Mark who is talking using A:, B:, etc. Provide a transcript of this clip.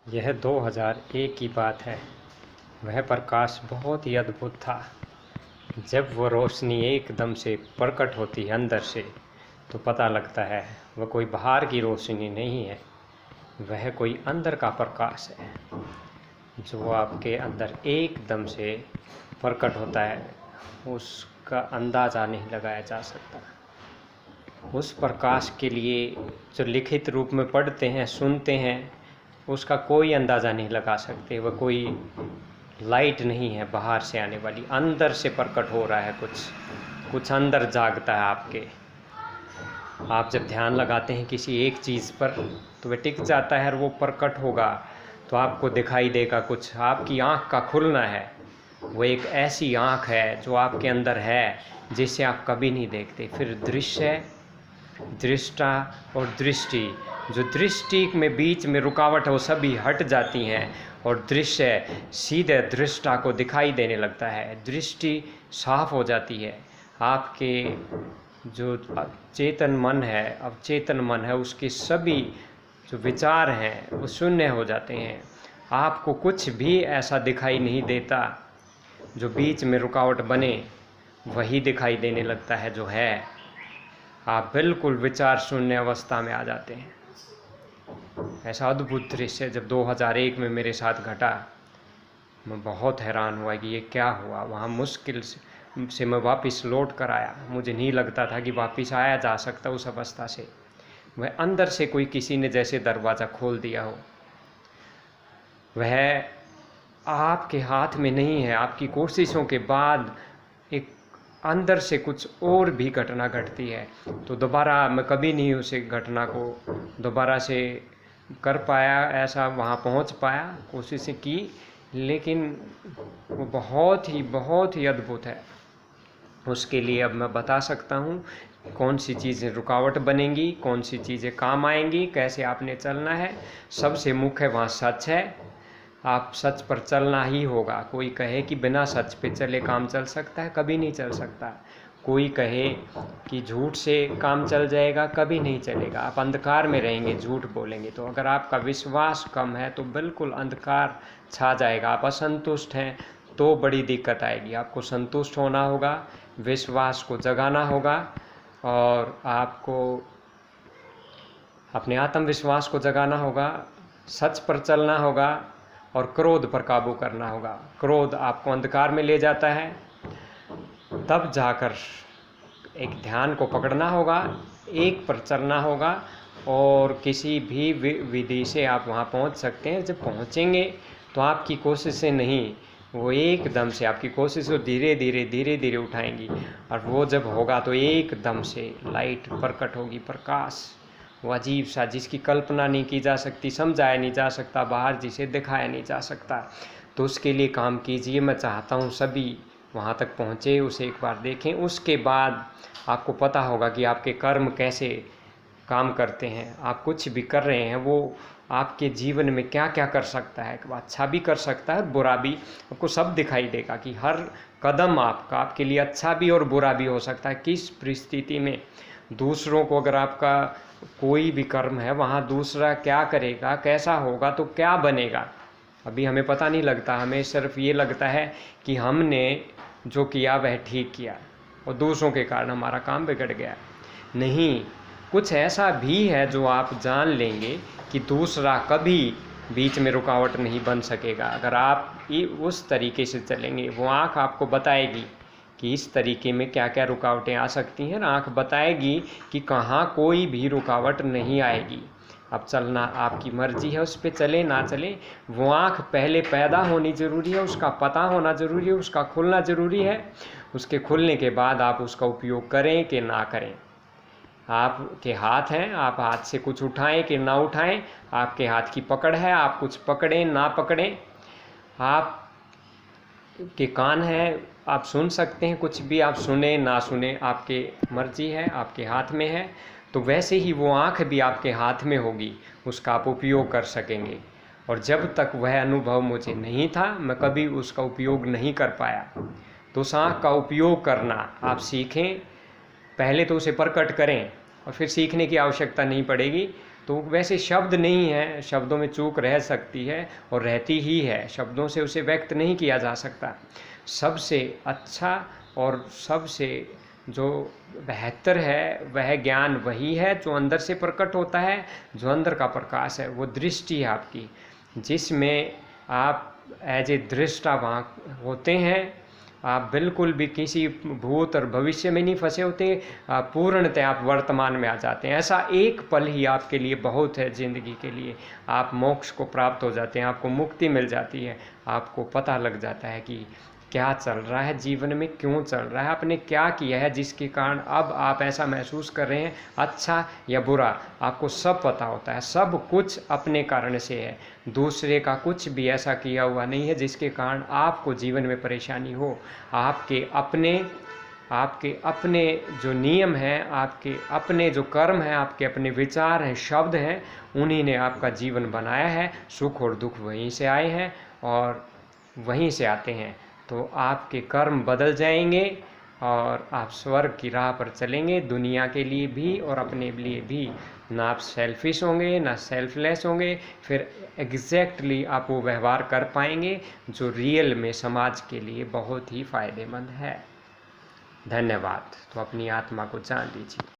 A: यह 2001 की बात है। वह प्रकाश बहुत ही अद्भुत था। जब वह रोशनी एकदम से प्रकट होती है अंदर से, तो पता लगता है वह कोई बाहर की रोशनी नहीं है, वह कोई अंदर का प्रकाश है जो आपके अंदर एकदम से प्रकट होता है। उसका अंदाज़ा नहीं लगाया जा सकता। उस प्रकाश के लिए जो लिखित रूप में पढ़ते हैं, सुनते हैं, उसका कोई अंदाज़ा नहीं लगा सकते। वह कोई लाइट नहीं है बाहर से आने वाली, अंदर से प्रकट हो रहा है। कुछ अंदर जागता है आपके। आप जब ध्यान लगाते हैं किसी एक चीज़ पर, तो वह टिक जाता है और वो प्रकट होगा, तो आपको दिखाई देगा कुछ। आपकी आँख का खुलना है, वो एक ऐसी आँख है जो आपके अंदर है जिसे आप कभी नहीं देखते। फिर दृश्य, दृष्टा और दृष्टि, जो दृष्टि में बीच में रुकावट है वो सभी हट जाती हैं और दृश्य सीधे दृष्टा को दिखाई देने लगता है। दृष्टि साफ हो जाती है। आपके जो चेतन मन है, अवचेतन मन है, उसके सभी जो विचार हैं वो शून्य हो जाते हैं। आपको कुछ भी ऐसा दिखाई नहीं देता जो बीच में रुकावट बने, वही दिखाई देने लगता है जो है। आप बिल्कुल विचार शून्य अवस्था में आ जाते हैं। ऐसा अद्भुत दृश्य जब 2001 में मेरे साथ घटा, मैं बहुत हैरान हुआ कि ये क्या हुआ। वहाँ मुश्किल से मैं वापस लौट कर आया। मुझे नहीं लगता था कि वापस आया जा सकता उस अवस्था से। वह अंदर से कोई किसी ने जैसे दरवाज़ा खोल दिया हो। वह आपके हाथ में नहीं है। आपकी कोशिशों के बाद एक अंदर से कुछ और भी घटना घटती है। तो दोबारा मैं कभी नहीं उसे घटना को दोबारा से कर पाया, ऐसा वहाँ पहुँच पाया। कोशिशें की, लेकिन वो बहुत ही अद्भुत है। उसके लिए अब मैं बता सकता हूँ कौन सी चीज़ें रुकावट बनेंगी, कौन सी चीज़ें काम आएंगी, कैसे आपने चलना है। सबसे मुख्य वहाँ सच है। आप सच पर चलना ही होगा। कोई कहे कि बिना सच पे चले काम चल सकता है, कभी नहीं चल सकता। कोई कहे कि झूठ से काम चल जाएगा, कभी नहीं चलेगा। आप अंधकार में रहेंगे, झूठ बोलेंगे तो। अगर आपका विश्वास कम है तो बिल्कुल अंधकार छा जाएगा। आप असंतुष्ट हैं तो बड़ी दिक्कत आएगी। आपको संतुष्ट होना होगा, विश्वास को जगाना होगा और आपको अपने आत्मविश्वास को जगाना होगा, सच पर चलना होगा और क्रोध पर काबू करना होगा। क्रोध आपको अंधकार में ले जाता है। तब जाकर एक ध्यान को पकड़ना होगा, एक पर चलना होगा और किसी भी विधि से आप वहाँ पहुँच सकते हैं। जब पहुँचेंगे तो आपकी कोशिशें नहीं, वो एकदम से आपकी कोशिश को धीरे धीरे उठाएंगी और वो जब होगा तो एकदम से लाइट प्रकट होगी, प्रकाश। वो अजीब सा जिसकी कल्पना नहीं की जा सकती, समझाया नहीं जा सकता, बाहर जिसे दिखाया नहीं जा सकता। तो उसके लिए काम कीजिए। मैं चाहता हूँ सभी वहाँ तक पहुँचे, उसे एक बार देखें। उसके बाद आपको पता होगा कि आपके कर्म कैसे काम करते हैं। आप कुछ भी कर रहे हैं वो आपके जीवन में क्या क्या कर सकता है। अच्छा भी कर सकता है, बुरा भी। आपको सब दिखाई देगा कि हर कदम आपका आपके लिए अच्छा भी और बुरा भी हो सकता है। किस परिस्थिति में दूसरों को, अगर आपका कोई भी कर्म है वहाँ दूसरा क्या करेगा, कैसा होगा, तो क्या बनेगा, अभी हमें पता नहीं लगता। हमें सिर्फ ये लगता है कि हमने जो किया वह ठीक किया और दूसरों के कारण हमारा काम बिगड़ गया। नहीं, कुछ ऐसा भी है जो आप जान लेंगे कि दूसरा कभी बीच में रुकावट नहीं बन सकेगा। अगर आप उस तरीके से चलेंगे, वो आँख आपको बताएगी कि इस तरीके में क्या क्या रुकावटें आ सकती हैं। आँख बताएगी कि कहाँ कोई भी रुकावट नहीं आएगी। अब चलना आपकी मर्जी है, उस पर चले ना चले। वो आँख पहले पैदा होनी ज़रूरी है, उसका पता होना ज़रूरी है, उसका खुलना ज़रूरी है। उसके खुलने के बाद आप उसका उपयोग करें कि ना करें, आपके हाथ हैं। आप हाथ से कुछ उठाएं कि ना उठाएं, आपके हाथ की पकड़ है। आप कुछ पकड़ें ना पकड़ें, आप के कान हैं, आप सुन सकते हैं। कुछ भी आप सुने ना सुने, आपके मर्जी है, आपके हाथ में है। तो वैसे ही वो आँख भी आपके हाथ में होगी, उसका आप उपयोग कर सकेंगे। और जब तक वह अनुभव मुझे नहीं था, मैं कभी उसका उपयोग नहीं कर पाया। तो उस आँख का उपयोग करना आप सीखें। पहले तो उसे प्रकट करें और फिर सीखने की आवश्यकता नहीं पड़ेगी। तो वैसे शब्द नहीं है, शब्दों में चूक रह सकती है और रहती ही है, शब्दों से उसे व्यक्त नहीं किया जा सकता। सबसे अच्छा और सबसे जो बेहतर है वह ज्ञान वही है जो अंदर से प्रकट होता है, जो अंदर का प्रकाश है, वो दृष्टि है आपकी, जिसमें आप एज ए दृष्टा वहाँ होते हैं। आप बिल्कुल भी किसी भूत और भविष्य में नहीं फंसे होते, आप पूर्णतः आप वर्तमान में आ जाते हैं। ऐसा एक पल ही आपके लिए बहुत है ज़िंदगी के लिए। आप मोक्ष को प्राप्त हो जाते हैं, आपको मुक्ति मिल जाती है, आपको पता लग जाता है कि क्या चल रहा है जीवन में, क्यों चल रहा है, आपने क्या किया है जिसके कारण अब आप ऐसा महसूस कर रहे हैं, अच्छा या बुरा, आपको सब पता होता है। सब कुछ अपने कारण से है, दूसरे का कुछ भी ऐसा किया हुआ नहीं है जिसके कारण आपको जीवन में परेशानी हो। आपके अपने जो नियम हैं, आपके अपने जो कर्म हैं, आपके अपने विचार हैं, शब्द हैं, उन्हीं ने आपका जीवन बनाया है। सुख और दुख वहीं से आए हैं और वहीं से आते हैं। तो आपके कर्म बदल जाएंगे और आप स्वर्ग की राह पर चलेंगे, दुनिया के लिए भी और अपने लिए भी। ना आप सेल्फिश होंगे, ना सेल्फलेस होंगे, फिर एग्जैक्टली आप वो व्यवहार कर पाएंगे जो रियल में समाज के लिए बहुत ही फायदेमंद है। धन्यवाद। तो अपनी आत्मा को जान लीजिए।